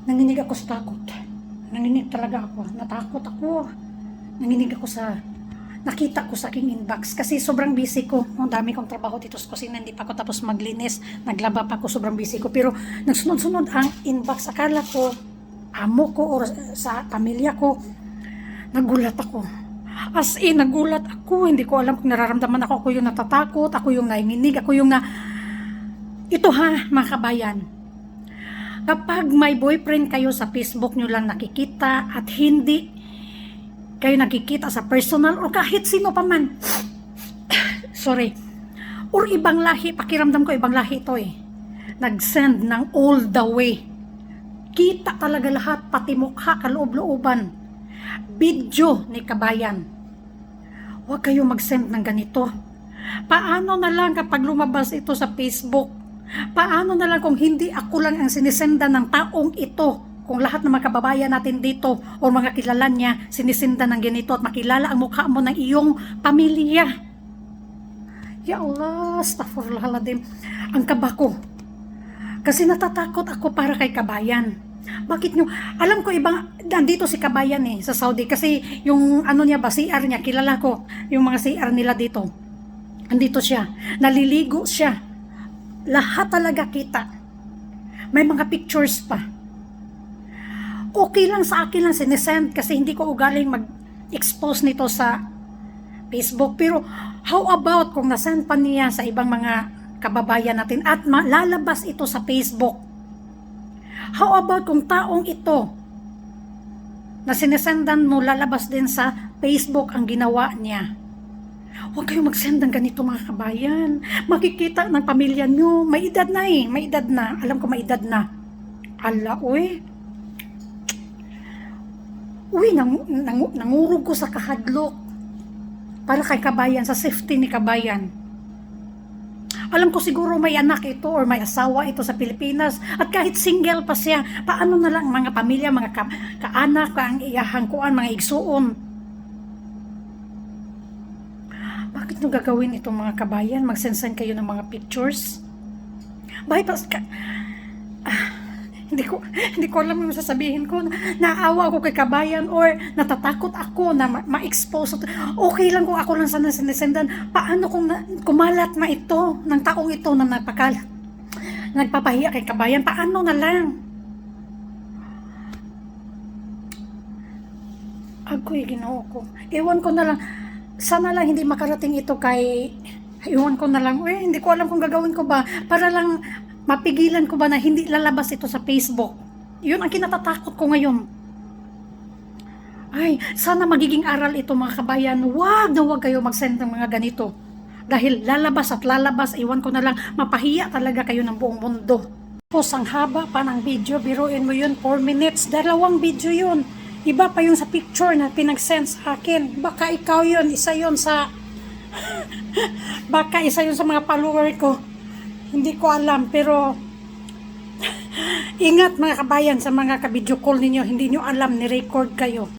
Nanginig ako sa takot. Nanginig talaga ako. Natakot ako. Nanginig ako sa nakita ko sa aking inbox kasi sobrang busy ko. Ang dami kong trabaho dito sa kusina, hindi pa ako tapos maglinis. Naglaba pa ako, sobrang busy ko. Pero nagsunod-sunod ang inbox. Akala ko, amo ko o sa pamilya ko. Nagulat ako. As in, nagulat ako. Hindi ko alam kung nararamdaman ako. Ako yung natatakot, ako yung nanginig, ako yung na... Ito ha, mga kabayan. Kapag may boyfriend kayo sa Facebook nyo lang nakikita at hindi kayo nakikita sa personal o kahit sino pa man. Sorry. Or ibang lahi, pakiramdam ko ibang lahi ito eh. Nag-send ng all the way. Kita talaga lahat, pati mukha, kaloob-looban. Video ni kabayan. Huwag kayo mag-send ng ganito. Paano na lang kapag lumabas ito sa Facebook? Paano na lang kung hindi ako lang ang sinisenda ng taong ito? Kung lahat ng mga kababayan natin dito o mga kilala niya sinisinda ng ganito at makilala ang mukha mo ng iyong pamilya. Ya Allah, astaghfirullahaladzim. Ang kaba ko. Kasi natatakot ako para kay kabayan. Bakit nyo? Alam ko ibang, nandito si kabayan eh, sa Saudi. Kasi yung ano niya ba, CR niya, kilala ko. Yung mga CR nila dito. Andito siya. Naliligo siya. Lahat talaga kita. May mga pictures pa. Okay lang sa akin lang sinesend kasi hindi ko ugaling mag-expose nito sa Facebook. Pero how about kung nasend pa niya sa ibang mga kababayan natin at lalabas ito sa Facebook? How about kung taong ito na sinesendan mo lalabas din sa Facebook ang ginawa niya? Huwag kayong mag-send ng ganito mga kabayan. Makikita ng pamilya nyo. May edad na eh. May edad na. Alam ko may edad na. Ala, uy. Uy, nangurog ko sa kahadlok para kay kabayan, sa safety ni kabayan. Alam ko siguro may anak ito or may asawa ito sa Pilipinas at kahit single pa siya, paano na lang mga pamilya, mga kaanak, ang iyahangkuan, mga igsuon. Bakit nyo gagawin itong mga kabayan? Mag-send kayo ng mga pictures? Bypass ka. Hindi ko alam yung sasabihin ko. Naawa ako kay kabayan or natatakot ako na ma-expose. Okay lang kung ako lang sana sinisendan. Paano kung kumalat na ito ng taong ito na nagpapahiya kay kabayan? Paano na lang? Agoy, Ginoo ko. Ewan ko na lang. Sana lang hindi makarating ito kay... Ewan ko na lang. Hindi ko alam kung gagawin ko ba. Para lang... mapigilan ko ba na hindi lalabas ito sa Facebook? Yun ang kinatatakot ko ngayon. Ay, sana magiging aral ito mga kabayan. Wag na wag kayo mag-send ng mga ganito. Dahil lalabas at lalabas, iwan ko na lang, mapahiya talaga kayo ng buong mundo. Tapos ang haba pa ng video, biruin mo yun, 4 minutes, 2 video yun. Iba pa yung sa picture na pinag-send sa akin. Baka ikaw yun, isa yun sa... baka isa yun sa mga follower ko. Hindi ko alam, pero ingat mga kabayan sa mga ka-video call ninyo, hindi nyo alam, ni-record kayo.